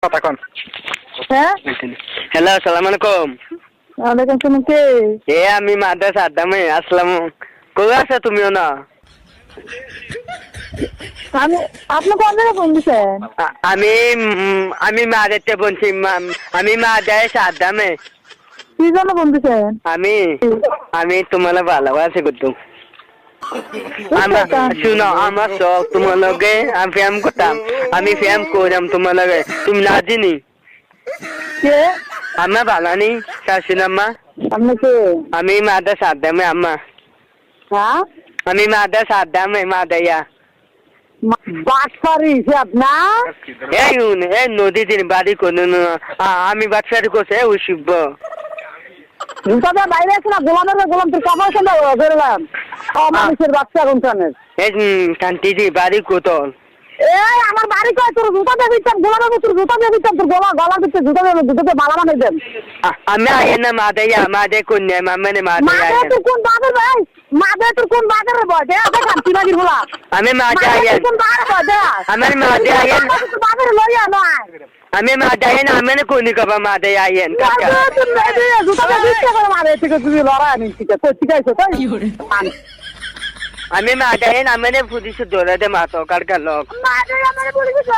কথা কন। হ্যাঁ হ্যালো, আসসালামু আলাইকুম। ওয়ালাইকুম সালাম। কে? আমি মাদ্রাসা আদামে আসলাম। কই আছো তুমিও না? আমি আপনি কোন জায়গায় ফোন দিচ্ছেন? আমি মাদারতে বলছি। আমি মাদ্রাসা আদামে। কি জন্য ফোন দিচ্ছেন? আমি তোমার ভালোবাসি করতো। শুনো, আমার শখ তোমার লগে আমি ফ্যাম করতাম। আমি ফ্যাম করলাম তোমার লগে, তুমি না চিনি। কে? আম্মা ভালো নি শাশুন আম্মা? আপনি কে? আমি মাদ্রাসা আদামে আম্মা। হ্যাঁ আমি মাদ্রাসা আদামে মাদাইয়া। বাটপারি হিসাব না? এই নদী দিন বাড়ি কোনো আমি বাচ্চারি করছে ওই শিখব। জুতাটা বাইরে আছে না? গোলাম তোর কাপড় সন্ধ্যা বেরোলাম। মানুষের বাচ্চা কোনখানের? এই কান্তি দি বাড়ি কোতল। এই আমার বাড়ি কয় তোর জুতা দিয়ে দিতাম, গোলামের তোর জুতা দিয়ে দিতাম, তোর গলা দিচ্ছে জুতা দিয়ে জুতাতে মালা বানাই দেন। আমি আইন না মাদাইয়া মাদে কন্যা মামানে মাদাইয়া। মাদে তোর কোন বাজার ভাই? মাদে তোর কোন বাজারে বয়? দে আছে কান্তি বাগির বলা। আমি মাদে আইন। কোন বাজারে বয় দে? আমার মাদে আইন। বাজারে লইয়া নয়। আমি মাদে আইন আমি কোনি কবা মাদে আইন কাকা। জুতা দিয়ে দিচ্ছে করে মারে থেকে তুই লড়াই আনিস ঠিক আছে? ঠিক আছে তাই? আমি মাদে আইন আমি ফুদিছে দৌড়াতে মাতো কারকার লোক। মাদে আমারে বলিস